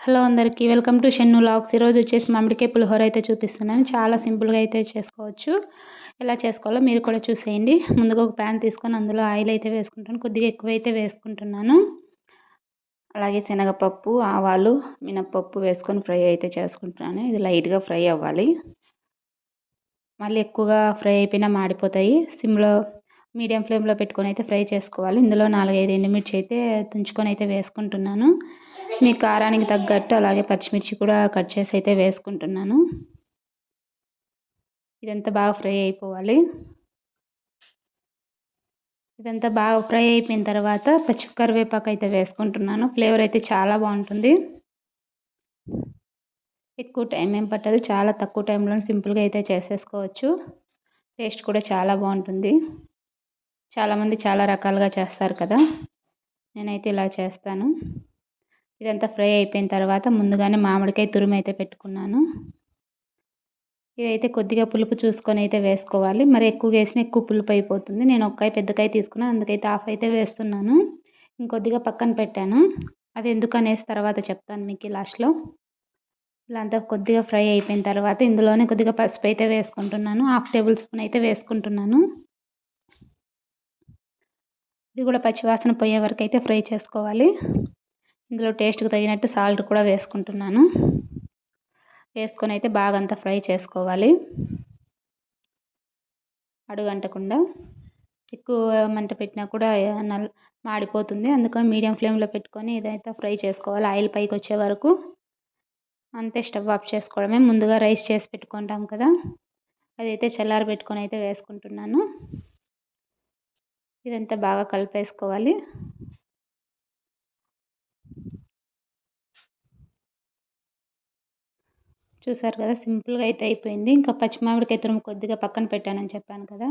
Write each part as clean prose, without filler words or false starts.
Hello అందరికీ welcome to Shannu vlogs. ఈరోజు వచ్చేసి మామిడికాయ పులిహోర అయితే చూపిస్తున్నాను. చాలా సింపుల్గా అయితే చేసుకోవచ్చు. ఎలా చేసుకోవాలో మీరు కూడా చూసేయండి. ముందుగా ఒక ప్యాన్ తీసుకొని అందులో ఆయిల్ అయితే వేసుకుంటాను. కొద్దిగా ఎక్కువైతే వేసుకుంటున్నాను. అలాగే శనగపప్పు, ఆవాలు, మినప్పప్పు వేసుకొని ఫ్రై అయితే చేసుకుంటున్నాను. ఇది లైట్గా ఫ్రై అవ్వాలి. మళ్ళీ ఎక్కువగా ఫ్రై అయిపోయినా మాడిపోతాయి. సిమ్లో మీడియం ఫ్లేమ్లో పెట్టుకొని అయితే ఫ్రై చేసుకోవాలి. ఇందులో 4-5 ఎండుమిర్చి అయితే తుంచుకొని అయితే వేసుకుంటున్నాను. మీ కారానికి తగ్గట్టు అలాగే పచ్చిమిర్చి కూడా కట్ చేసి అయితే వేసుకుంటున్నాను. ఇదంతా బాగా ఫ్రై అయిపోవాలి. ఇదంతా బాగా ఫ్రై అయిపోయిన తర్వాత పచ్చి కరివేపాకు అయితే వేసుకుంటున్నాను. ఫ్లేవర్ అయితే చాలా బాగుంటుంది. ఎక్కువ టైం ఏం పట్టదు. చాలా తక్కువ టైంలో సింపుల్గా అయితే చేసేసుకోవచ్చు. టేస్ట్ కూడా చాలా బాగుంటుంది. చాలామంది చాలా రకాలుగా చేస్తారు కదా, నేనైతే ఇలా చేస్తాను. ఇదంతా ఫ్రై అయిపోయిన తర్వాత ముందుగానే మామిడికాయ తురుము అయితే పెట్టుకున్నాను. ఇదైతే కొద్దిగా పులుపు చూసుకొని అయితే వేసుకోవాలి. మరి ఎక్కువ వేసినా ఎక్కువ పులుపు అయిపోతుంది. నేను ఒక్కాయ పెద్దకాయ తీసుకున్నాను, అందుకైతే హాఫ్ అయితే వేస్తున్నాను. ఇంకొద్దిగా పక్కన పెట్టాను. అది ఎందుకనేసి తర్వాత చెప్తాను మీకు లాస్ట్లో. ఇలా అంతా కొద్దిగా ఫ్రై అయిపోయిన తర్వాత ఇందులోనే కొద్దిగా పసుపు అయితే వేసుకుంటున్నాను. 1/2 టేబుల్ స్పూన్ అయితే వేసుకుంటున్నాను. ఇది కూడా పచ్చివాసన పోయే వరకు అయితే ఫ్రై చేసుకోవాలి. ఇందులో టేస్ట్కి తగినట్టు సాల్ట్ కూడా వేసుకుంటున్నాను. వేసుకొని అయితే బాగా అంతా ఫ్రై చేసుకోవాలి. అడుగంటకుండా. ఎక్కువ మంట పెట్టినా కూడా మాడిపోతుంది. అందుకని మీడియం ఫ్లేమ్లో పెట్టుకొని ఇదైతే ఫ్రై చేసుకోవాలి ఆయిల్ పైకి వచ్చే వరకు. అంతే, స్టవ్ ఆఫ్ చేసుకోవడమే. ముందుగా రైస్ చేసి పెట్టుకుంటాం కదా, అదైతే చల్లారి పెట్టుకొని అయితే వేసుకుంటున్నాను. ఇదంతా బాగా కలిపేసుకోవాలి. చూసారు కదా, సింపుల్గా అయితే అయిపోయింది. ఇంకా పచ్చిమామిడికాయ తురుము కొద్దిగా పక్కన పెట్టానని చెప్పాను కదా,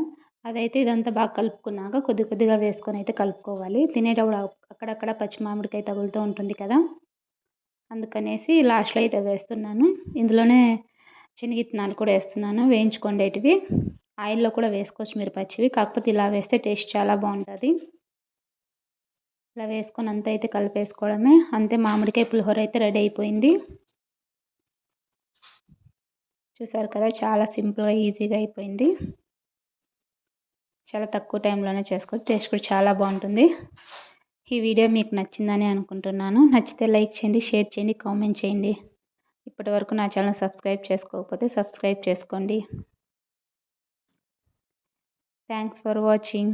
అదైతే ఇదంతా బాగా కలుపుకున్నాక కొద్ది కొద్దిగా వేసుకొని అయితే కలుపుకోవాలి. తినేటప్పుడు అక్కడక్కడ పచ్చిమామిడికాయ తగులుతూ ఉంటుంది కదా, అందుకనేసి లాస్ట్లో అయితే వేస్తున్నాను. ఇందులోనే శనగిత్తనాలు కూడా వేస్తున్నాను, వేయించుకోండేటివి. ఆయిల్లో కూడా వేసుకోవచ్చు మీరు పచ్చివి, కాకపోతే ఇలా వేస్తే టేస్ట్ చాలా బాగుంటుంది. ఇలా వేసుకొని అంతా అయితే కలిపేసుకోవడమే. అంతే, మామిడికాయ పులిహోర అయితే రెడీ అయిపోయింది. చూసారు కదా, చాలా సింపుల్గా ఈజీగా అయిపోయింది. చాలా తక్కువ టైంలోనే చేసుకోవచ్చు. టేస్ట్ కూడా చాలా బాగుంటుంది. ఈ వీడియో మీకు నచ్చిందని అనుకుంటున్నాను. నచ్చితే లైక్ చేయండి, షేర్ చేయండి, కామెంట్ చేయండి. ఇప్పటివరకు నా ఛానల్ సబ్స్క్రైబ్ చేసుకోకపోతే సబ్స్క్రైబ్ చేసుకోండి. Thanks for watching.